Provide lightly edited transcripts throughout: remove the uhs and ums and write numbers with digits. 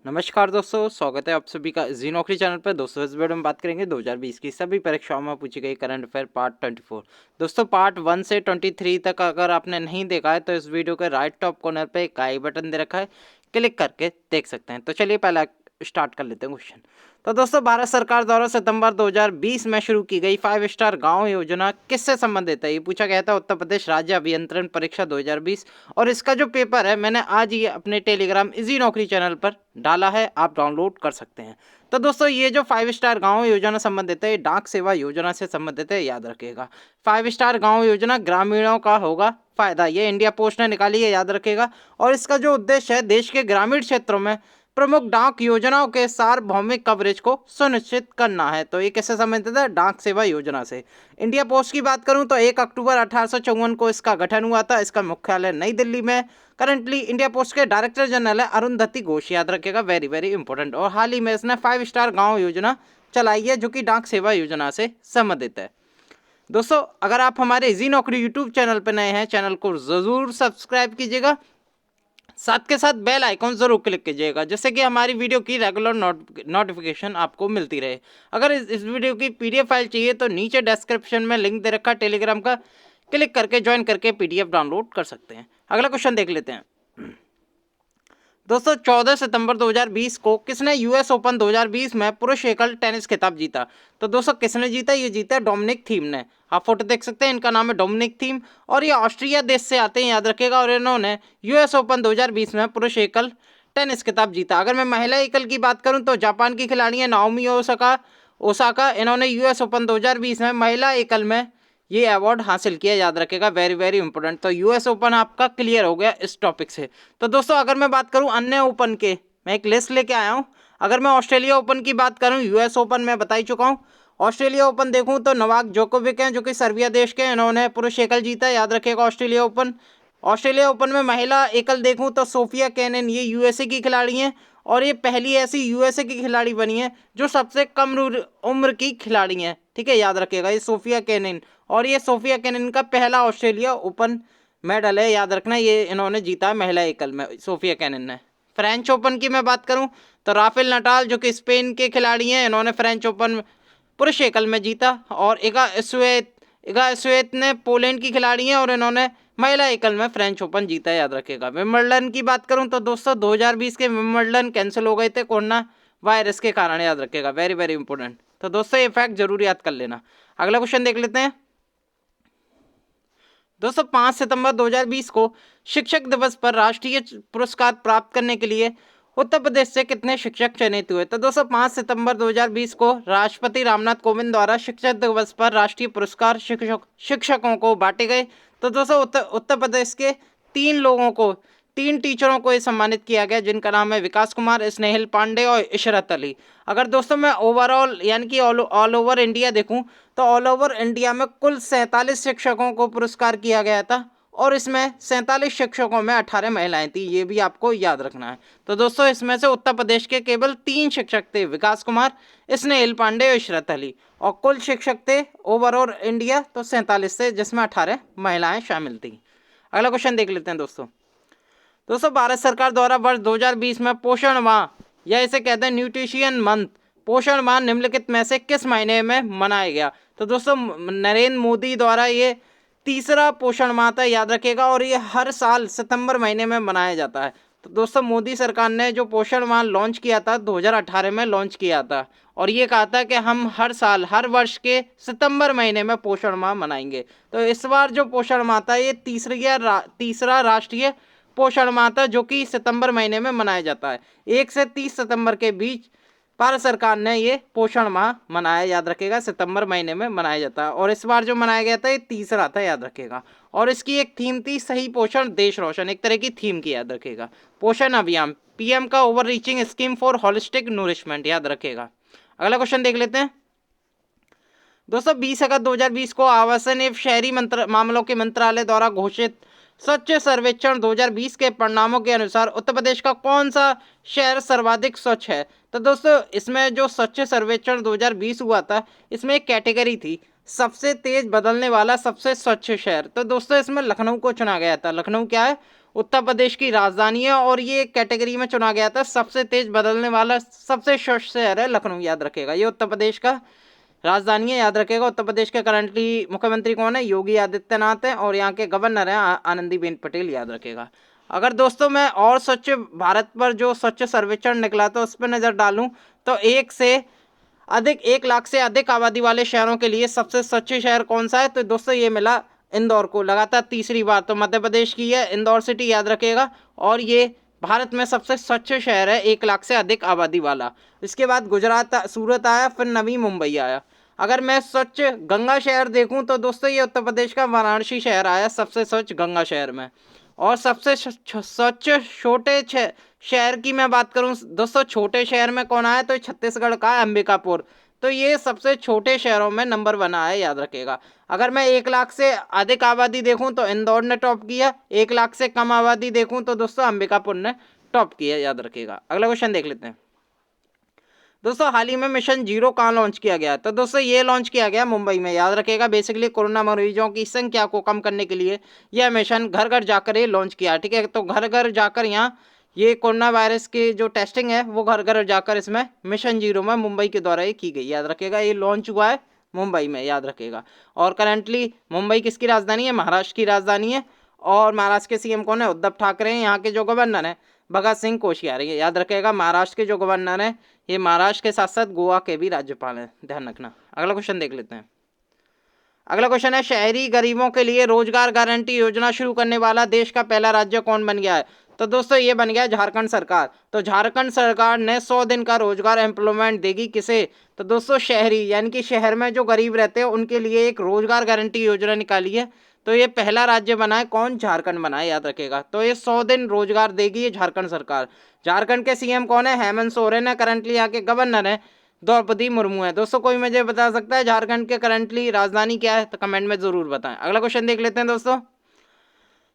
नमस्कार दोस्तों, स्वागत है आप सभी का जी नौकरी चैनल पर। दोस्तों इस वीडियो में बात करेंगे 2020 की सभी परीक्षाओं में पूछी गई करंट अफेयर पार्ट 24। दोस्तों पार्ट 1 से 23 तक अगर आपने नहीं देखा है तो इस वीडियो के राइट टॉप कॉर्नर पे एक आई बटन दे रखा है, क्लिक करके देख सकते हैं। तो चलिए पहला स्टार्ट कर लेते हैं क्वेश्चन। तो दोस्तों भारत सरकार द्वारा सितंबर 2020 में शुरू की गई 5 स्टार गांव योजना किससे संबंधित है? ये पूछा गया था उत्तर प्रदेश राज्य अभियंत्रण परीक्षा 2020। और इसका जो पेपर है मैंने आज ही अपने टेलीग्राम इजी नौकरी चैनल पर डाला है, आप डाउनलोड कर सकते हैं। तो दोस्तों ये जो 5 स्टार गांव योजना संबंधित है, डाक सेवा योजना से संबंधित है, याद रखिएगा। 5 स्टार गांव योजना ग्रामीणों का होगा फायदा, ये इंडिया पोस्ट ने निकाली है, याद रखिएगा। और इसका जो उद्देश्य है देश के ग्रामीण क्षेत्रों में प्रमुख डाक योजनाओं के सार्वभौमिक कवरेज को सुनिश्चित करना है। तो ये कैसे संबंधित है? डाक सेवा योजना से। इंडिया पोस्ट की बात करूं तो 1 अक्टूबर 1854 को इसका गठन हुआ था। इसका मुख्यालय नई दिल्ली में। करंटली इंडिया पोस्ट के डायरेक्टर जनरल है अरुंधति घोष, याद रखिएगा, वेरी वेरी इंपॉर्टेंट। और हाल ही में इसने 5 स्टार गांव योजना चलाई है जो कि डाक सेवा योजना से संबंधित है। दोस्तों अगर आप हमारे इजी नौकरी यूट्यूब चैनल पर नए हैं, चैनल को जरूर सब्सक्राइब कीजिएगा, साथ के साथ बेल आइकॉन जरूर क्लिक कीजिएगा जिससे कि हमारी वीडियो की रेगुलर नोटिफिकेशन आपको मिलती रहे। अगर इस वीडियो की पीडीएफ फाइल चाहिए तो नीचे डिस्क्रिप्शन में लिंक दे रखा है टेलीग्राम का, क्लिक करके ज्वाइन करके पीडीएफ डाउनलोड कर सकते हैं। अगला क्वेश्चन देख लेते हैं। दोस्तों 14 सितंबर 2020 को किसने यूएस ओपन 2020 में पुरुष एकल टेनिस खिताब जीता? तो दोस्तों किसने जीता? ये जीता डोमिनिक थीम ने। आप फोटो देख सकते हैं, इनका नाम है डोमिनिक थीम और ये ऑस्ट्रिया देश से आते हैं, याद रखिएगा। और इन्होंने यूएस ओपन 2020 में पुरुष एकल टेनिस खिताब जीता। अगर मैं महिला एकल की बात करूं तो जापान की खिलाड़ी है नाओमी ओसाका। इन्होंने यूएस ओपन 2020 में महिला एकल में ये अवार्ड हासिल किया, याद रखेगा, वेरी वेरी इंपॉर्टेंट। तो यूएस ओपन आपका क्लियर हो गया इस टॉपिक से। तो दोस्तों अगर मैं बात करूं अन्य ओपन के, मैं एक लिस्ट लेके आया हूं। अगर मैं ऑस्ट्रेलिया ओपन की बात करूं, यूएस ओपन मैं बता ही चुका हूं। ऑस्ट्रेलिया ओपन देखूं तो नोवाक जोकोविक हैं जो कि सर्बिया देश के, इन्होंने पुरुष एकल जीता, याद रखेगा ऑस्ट्रेलिया ओपन। ऑस्ट्रेलिया ओपन में महिला एकल देखूं तो सोफिया केनिन, ये यूएसए की खिलाड़ी हैं और ये पहली ऐसी यूएसए की खिलाड़ी बनी है जो सबसे कम उम्र की खिलाड़ी हैं, ठीक है, याद रखिएगा, ये सोफिया केनिन। और ये सोफिया केनिन का पहला ऑस्ट्रेलिया ओपन मेडल है, याद रखना, ये इन्होंने जीता है महिला एकल में, सोफिया केनिन ने। फ्रेंच ओपन की मैं बात करूं तो राफेल नडाल जो कि स्पेन के खिलाड़ी हैं, इन्होंने फ्रेंच ओपन पुरुष एकल में जीता। और इगा स्वेत ने पोलैंड की खिलाड़ी हैं और इन्होंने महिला एकल में फ्रेंच ओपन जीता है, याद रखेगा। विंबलडन की बात करूं तो दोस्तों 2020 के विंबलडन कैंसिल हो गए थे कोरोना वायरस के कारण, याद रखेगा, वेरी वेरी इंपॉर्टेंट। तो दोस्तों ये फैक्ट जरूर याद कर लेना। अगला क्वेश्चन देख लेते हैं। दोस्तों 5 सितंबर 2020 को शिक्षक दिवस पर राष्ट्रीय पुरस्कार प्राप्त करने के लिए उत्तर प्रदेश से कितने शिक्षक चयनित हुए? तो दोस्तों 5 सितंबर 2020 को राष्ट्रपति रामनाथ कोविंद द्वारा शिक्षक दिवस पर राष्ट्रीय पुरस्कार शिक्षकों को बांटे गए। तो दोस्तों उत्तर प्रदेश के 3 टीचरों को ये सम्मानित किया गया जिनका नाम है विकास कुमार, स्नेहिल पांडे और इशरत अली। अगर दोस्तों मैं ओवरऑल यानी कि ऑल ओवर इंडिया देखूं तो ऑल ओवर इंडिया में कुल 47 शिक्षकों को पुरस्कार किया गया था और इसमें 47 शिक्षकों में 18 महिलाएं थी, ये भी आपको याद रखना है। तो दोस्तों इसमें से उत्तर प्रदेश के केवल 3 शिक्षक थे, विकास कुमार, स्नेहिल पांडे और इशरत अली। और कुल शिक्षक थे ओवरऑल इंडिया तो 47 थे जिसमें 18 महिलाएं शामिल थी। अगला क्वेश्चन देख लेते हैं दोस्तों भारत सरकार द्वारा वर्ष 2020 में पोषण माह या इसे कहते हैं न्यूट्रिशन मंथ, पोषण माह निम्नलिखित में से किस महीने में मनाया गया? तो दोस्तों नरेंद्र मोदी द्वारा ये तीसरा पोषण माह था, याद रखिएगा, और ये हर साल सितंबर महीने में मनाया जाता है। तो दोस्तों मोदी सरकार ने जो पोषण माह लॉन्च किया था 2018 में लॉन्च किया था और ये कहा था कि हम हर साल हर वर्ष के सितंबर महीने में पोषण माह मनाएंगे। तो इस बार जो पोषण माह था ये तीसरा राष्ट्रीय पोषण माह था जो कि सितंबर महीने में मनाया जाता है। 1 से 30 सितंबर के बीच भारत सरकार ने ये पोषण माह मनाया, याद रखेगा, सितंबर महीने में मनाया जाता है। और इस बार जो मनाया गया था ये तीसरा था, याद रखेगा। और इसकी एक थीम थी सही पोषण देश रोशन, एक तरह की थीम की, याद रखेगा। पोषण अभियान पीएम का over reaching scheme for holistic nourishment, याद रखेगा। अगला क्वेश्चन देख लेते हैं दोस्तों। 20 अगस्त 2020 को आवासन एवं शहरी मामलों के मंत्रालय द्वारा घोषित स्वच्छ सर्वेक्षण 2020 के परिणामों के अनुसार उत्तर प्रदेश का कौन सा शहर सर्वाधिक स्वच्छ है? तो दोस्तों इसमें जो स्वच्छ सर्वेक्षण 2020 हुआ था इसमें एक कैटेगरी थी सबसे तेज बदलने वाला सबसे स्वच्छ शहर। तो दोस्तों इसमें लखनऊ को चुना गया था। लखनऊ क्या है? उत्तर प्रदेश की राजधानी है और ये एक कैटेगरी में चुना गया था सबसे तेज बदलने वाला सबसे स्वच्छ शहर है लखनऊ, याद रखेगा। ये उत्तर प्रदेश का राजधानी है, याद रखेगा। उत्तर प्रदेश के करंटली मुख्यमंत्री कौन है? योगी आदित्यनाथ है और यहाँ के गवर्नर हैं आनंदीबेन पटेल, याद रखेगा। अगर दोस्तों मैं और स्वच्छ भारत पर जो स्वच्छ सर्वेक्षण निकला था उस पर नज़र डालूं तो 1 लाख से अधिक आबादी वाले शहरों के लिए सबसे स्वच्छ शहर कौन सा है? तो दोस्तों ये मिला इंदौर को, लगातार तीसरी बार। तो मध्य प्रदेश की है इंदौर सिटी, याद रखेगा। और ये भारत में सबसे स्वच्छ शहर है 1 लाख से अधिक आबादी वाला। इसके बाद गुजरात सूरत आया, फिर नवी मुंबई आया। अगर मैं स्वच्छ गंगा शहर देखूं तो दोस्तों ये उत्तर प्रदेश का वाराणसी शहर आया सबसे स्वच्छ गंगा शहर में। और सबसे स्वच्छ छोटे शहर की मैं बात करूं दोस्तों, छोटे शहर में कौन आया? तो छत्तीसगढ़ का है अंबिकापुर। तो ये सबसे छोटे शहरों में नंबर 1 है, याद रखेगा। अगर मैं 1 लाख से अधिक आबादी देखूं तो इंदौर ने टॉप किया, 1 लाख से कम आबादी देखूं तो दोस्तों अंबिकापुर ने टॉप किया, याद रखेगा। अगला क्वेश्चन देख लेते हैं दोस्तों, हाल ही में मिशन जीरो कहाँ लॉन्च किया गया? तो दोस्तों ये लॉन्च किया गया मुंबई में, याद रखेगा। बेसिकली कोरोना मरीजों की संख्या को कम करने के लिए यह मिशन घर घर जाकर ये लॉन्च किया, ठीक है। तो घर घर जाकर यहाँ ये कोरोना वायरस की जो टेस्टिंग है वो घर घर जाकर इसमें मिशन जीरो में मुंबई के द्वारा ये की गई, याद रखेगा। ये लॉन्च हुआ है मुंबई में, याद रखेगा। और करंटली मुंबई किसकी राजधानी है? महाराष्ट्र की राजधानी है। और महाराष्ट्र के सीएम कौन है? उद्धव ठाकरे हैं। यहाँ के जो गवर्नर हैं भगत सिंह कोश्यारी, याद रखेगा। महाराष्ट्र के जो गवर्नर हैं ये महाराष्ट्र के साथ साथ गोवा के भी राज्यपाल हैं, ध्यान रखना। अगला क्वेश्चन देख लेते हैं। अगला क्वेश्चन है, शहरी गरीबों के लिए रोजगार गारंटी योजना शुरू करने वाला देश का पहला राज्य कौन बन गया है? तो दोस्तों ये बन गया झारखंड सरकार। तो झारखंड सरकार ने 100 दिन का रोजगार एम्प्लॉयमेंट देगी किसे? तो दोस्तों शहरी, यानी कि शहर में जो गरीब रहते हैं उनके लिए एक रोजगार गारंटी योजना निकाली है। तो ये पहला राज्य बना है, कौन? झारखंड बना है, याद रखेगा। तो ये 100 दिन रोजगार देगी ये झारखंड सरकार। झारखंड के सीएम कौन है? हेमंत सोरेन है। करंटली यहाँ के गवर्नर है द्रौपदी मुर्मू है। दोस्तों कोई मुझे बता सकता है झारखंड के करंटली राजधानी क्या है? तो कमेंट में जरूर बताएं। अगला क्वेश्चन देख लेते हैं दोस्तों,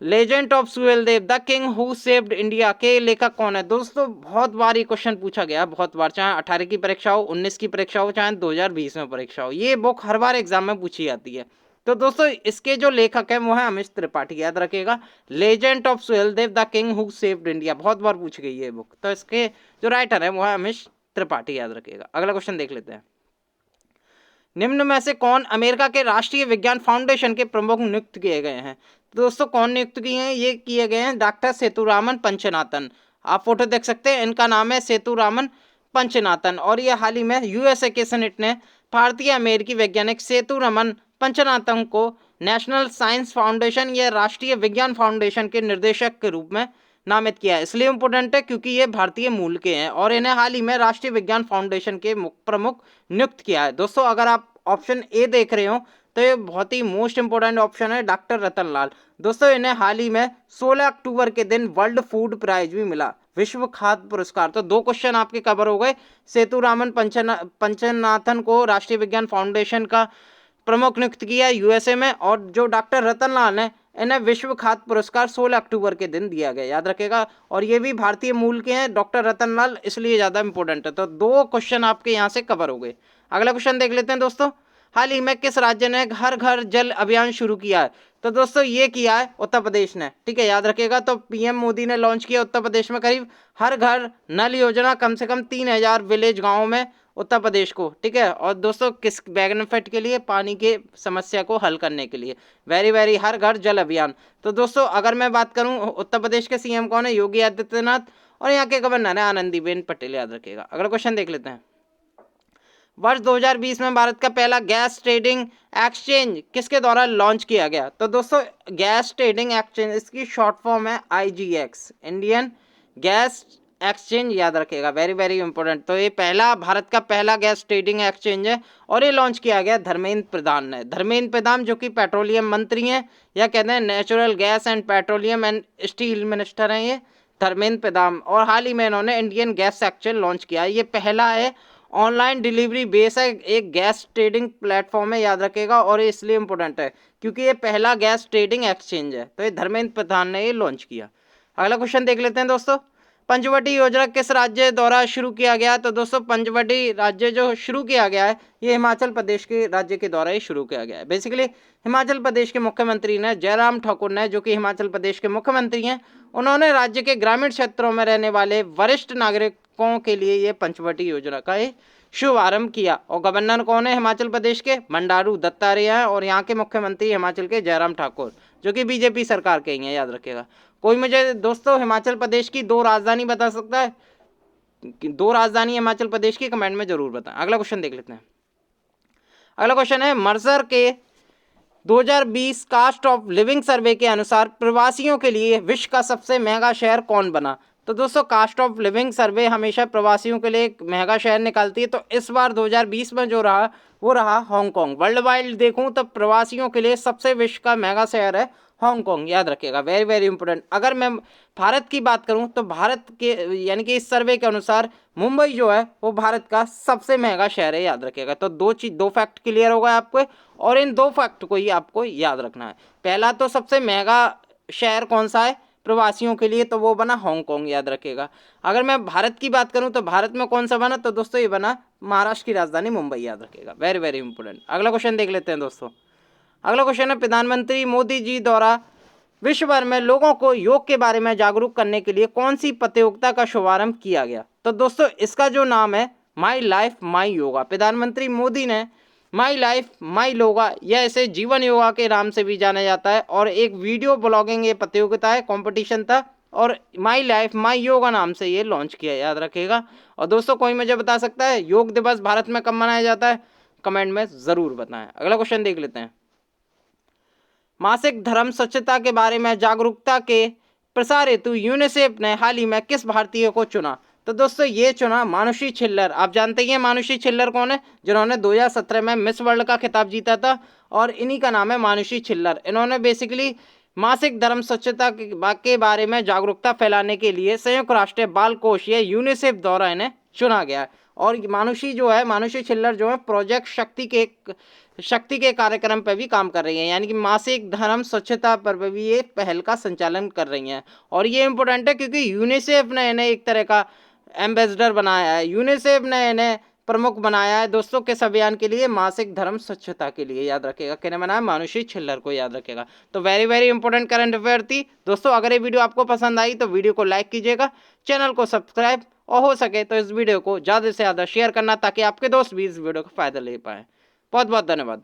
legend of Suheldev the king who saved India के लेखक कौन है? दोस्तों बहुत बार ये क्वेश्चन पूछा गया, बहुत बार, चाहे 18 की परीक्षा हो, 19 की परीक्षा हो, चाहे 2020 में परीक्षा हो, ये बुक हर बार एग्जाम में पूछी जाती है। तो दोस्तों इसके जो लेखक है वो है अमिश त्रिपाठी, याद रखेगा। Legend of Suheldev the king who saved India, बहुत बार पूछी गई है ये बुक। तो इसके जो राइटर है वो है अमिश त्रिपाठी, याद रखेगा। अगला क्वेश्चन देख लेते हैं, निम्न में से कौन अमेरिका के राष्ट्रीय विज्ञान फाउंडेशन के प्रमुख नियुक्त किए गए हैं? तो दोस्तों कौन नियुक्त किए हैं? ये किए गए हैं डॉक्टर सेतुरामन पंचनाथन। आप फोटो देख सकते हैं, इनका नाम है सेतुरामन पंचनाथन। और ये हाल ही में यूएसए के सेनेट ने भारतीय अमेरिकी वैज्ञानिक सेतुरामन पंचनाथन को नेशनल साइंस फाउंडेशन या राष्ट्रीय विज्ञान फाउंडेशन के निर्देशक के रूप में नामित किया है। इसलिए इम्पोर्टेंट है क्योंकि ये भारतीय मूल के हैं और इन्हें हाल ही में राष्ट्रीय विज्ञान फाउंडेशन के प्रमुख नियुक्त किया है। दोस्तों अगर आप ऑप्शन ए देख रहे हो तो ये बहुत ही मोस्ट इंपोर्टेंट ऑप्शन है, डॉक्टर रतन लाल। दोस्तों इन्हें हाल ही में 16 अक्टूबर के दिन वर्ल्ड फूड प्राइज भी मिला, विश्व खाद्य पुरस्कार। तो 2 क्वेश्चन आपके कवर हो गए। सेतुरामन पंचनाथन को राष्ट्रीय विज्ञान फाउंडेशन का प्रमुख नियुक्त किया यूएसए में, और जो डॉक्टर रतन लाल ने इन्हें विश्व खाद्य पुरस्कार 16 अक्टूबर के दिन दिया गया, याद रखेगा। और ये भी भारतीय मूल के हैं डॉक्टर रतन लाल, इसलिए ज़्यादा इंपॉर्टेंट है। तो 2 क्वेश्चन आपके यहाँ से कवर हो गए। अगला क्वेश्चन देख लेते हैं दोस्तों, हाल ही में किस राज्य ने घर घर जल अभियान शुरू किया है? तो दोस्तों ये किया है उत्तर प्रदेश ने, ठीक है, याद रखेगा। तो पीएम मोदी ने लॉन्च किया उत्तर प्रदेश में करीब हर घर नल योजना, कम से कम 3000 विलेज गाँव में उत्तर प्रदेश को, ठीक है। और दोस्तों किस बेनिफिट के लिए? पानी के समस्या को हल करने के लिए, वेरी हर घर जल अभियान। तो दोस्तों अगर मैं बात करूं उत्तर प्रदेश के सीएम कौन है? योगी आदित्यनाथ। और यहाँ के गवर्नर है आनंदीबेन पटेल, याद रखेगा। अगला क्वेश्चन देख लेते हैं, वर्ष 2020 में भारत का पहला गैस ट्रेडिंग एक्सचेंज किसके द्वारा लॉन्च किया गया? तो दोस्तों गैस ट्रेडिंग एक्सचेंज, इसकी शॉर्ट फॉर्म है आईजीएक्स, इंडियन गैस एक्सचेंज, याद रखेगा, वेरी इंपॉर्टेंट। तो ये भारत का पहला गैस ट्रेडिंग एक्सचेंज है और ये लॉन्च किया गया धर्मेंद्र प्रधान ने। धर्मेंद्र प्रधान जो कि पेट्रोलियम मंत्री हैं, या कहते हैं natural gas and petroleum and steel minister हैं ये धर्मेंद्र प्रधान। और हाल ही में इन्होंने इंडियन गैस एक्सचेंज लॉन्च किया है। ये पहला है, ऑनलाइन डिलीवरी बेस है, एक गैस ट्रेडिंग प्लेटफॉर्म है, याद रखेगा। और ये इसलिए इंपॉर्टेंट है क्योंकि ये पहला गैस ट्रेडिंग एक्सचेंज है। तो ये धर्मेंद्र प्रधान ने ये लॉन्च किया। अगला क्वेश्चन देख लेते हैं दोस्तों, पंचवटी योजना किस राज्य द्वारा शुरू किया गया? तो दोस्तों पंचवटी राज्य जो शुरू किया गया है ये हिमाचल प्रदेश के राज्य के द्वारा ही शुरू किया गया है। बेसिकली हिमाचल प्रदेश के मुख्यमंत्री ने जयराम ठाकुर ने, जो कि हिमाचल प्रदेश के मुख्यमंत्री हैं, उन्होंने राज्य के ग्रामीण क्षेत्रों में रहने वाले वरिष्ठ नागरिकों के लिए ये पंचवटी योजना का शुभारंभ किया। और गवर्नर कौन है हिमाचल प्रदेश के? बंडारू दत्तात्रेय हैं। और यहाँ के मुख्यमंत्री हिमाचल के जयराम ठाकुर, जो कि बीजेपी सरकार के ही हैं, याद रखिएगा। कोई मुझे दोस्तों हिमाचल प्रदेश की 2 राजधानी बता सकता है? 2 राजधानी हिमाचल प्रदेश की कमेंट में जरूर बताएं। अगला क्वेश्चन देख लेते हैं। अगला क्वेश्चन है, मर्सर के 2020 कास्ट ऑफ लिविंग सर्वे के अनुसार प्रवासियों के लिए विश्व का सबसे महंगा शहर कौन बना? तो दोस्तों कास्ट ऑफ लिविंग सर्वे हमेशा प्रवासियों के लिए एक महंगा शहर निकालती है। तो इस बार 2020 में जो रहा वो रहा हांगकांग। वर्ल्ड वाइड देखूं तो प्रवासियों के लिए सबसे विश्व का महंगा शहर है हांगकांग, याद रखिएगा, वेरी वेरी इंपॉर्टेंट। अगर मैं भारत की बात करूं तो भारत के यानी कि इस सर्वे के अनुसार मुंबई जो है वो भारत का सबसे महंगा शहर है, याद रखिएगा। तो 2 फैक्ट क्लियर हो गए आपको, और इन 2 फैक्ट को ही आपको याद रखना है। पहला तो सबसे महंगा शहर कौन सा है प्रवासियों के लिए? तो वो बना हांगकांग, याद रखिएगा। अगर मैं भारत की बात करूं तो भारत में कौन सा बना? तो दोस्तों ये बना महाराष्ट्र की राजधानी मुंबई, याद रखिएगा, वेरी वेरी इंपॉर्टेंट। अगला क्वेश्चन देख लेते हैं दोस्तों। अगला क्वेश्चन है, प्रधानमंत्री मोदी जी द्वारा विश्व भर में लोगों को योग के बारे में जागरूक करने के लिए कौन सी प्रतियोगिता का शुभारंभ किया गया? तो दोस्तों इसका जो नाम है माई लाइफ माई योगा। प्रधानमंत्री मोदी ने माई लाइफ माई योगा, यह इसे जीवन योगा के नाम से भी जाना जाता है, और एक वीडियो ब्लॉगिंग ये प्रतियोगिता है, कंपटीशन था, और माई लाइफ माई योगा नाम से ये लॉन्च किया, याद रखिएगा। और दोस्तों कोई मुझे बता सकता है योग दिवस भारत में कब मनाया जाता है? कमेंट में ज़रूर बताएं। अगला क्वेश्चन देख लेते हैं। मासिक धर्म स्वच्छता के बारे में जागरूकता के प्रसार हेतु यूनिसेफ ने हाल ही में किस भारतीय को चुना? तो दोस्तों ये चुना मानुषी छिल्लर। आप जानते ही हैं मानुषी छिल्लर कौन है, जिन्होंने 2017 में मिस वर्ल्ड का खिताब जीता था, और इन्हीं का नाम है मानुषी छिल्लर। इन्होंने बेसिकली मासिक धर्म स्वच्छता के बारे में जागरूकता फैलाने के लिए संयुक्त राष्ट्र बाल कोष या यूनिसेफ द्वारा इन्हें चुना गया है। और मानुषी जो है, मानुषी छिल्लर जो है प्रोजेक्ट शक्ति के कार्यक्रम पर भी काम कर रही हैं, यानी कि मासिक धर्म स्वच्छता पर भी ये पहल का संचालन कर रही हैं। और ये इंपॉर्टेंट है क्योंकि यूनिसेफ ने इन्हें एक तरह का एम्बेसडर बनाया है, यूनिसेफ ने इन्हें प्रमुख बनाया है दोस्तों किस अभियान के लिए? मासिक धर्म स्वच्छता के लिए, याद रखिएगा। किन्हें बनाया? मानुषी छिल्लर को, याद रखिएगा। तो very very important current affair थी दोस्तों। अगर ये वीडियो आपको पसंद आई तो वीडियो को लाइक कीजिएगा, चैनल को सब्सक्राइब, और हो सके तो इस वीडियो को ज़्यादा से ज़्यादा शेयर करना, ताकि आपके दोस्त भी इस वीडियो का फ़ायदा ले पाएँ। बहुत बहुत धन्यवाद।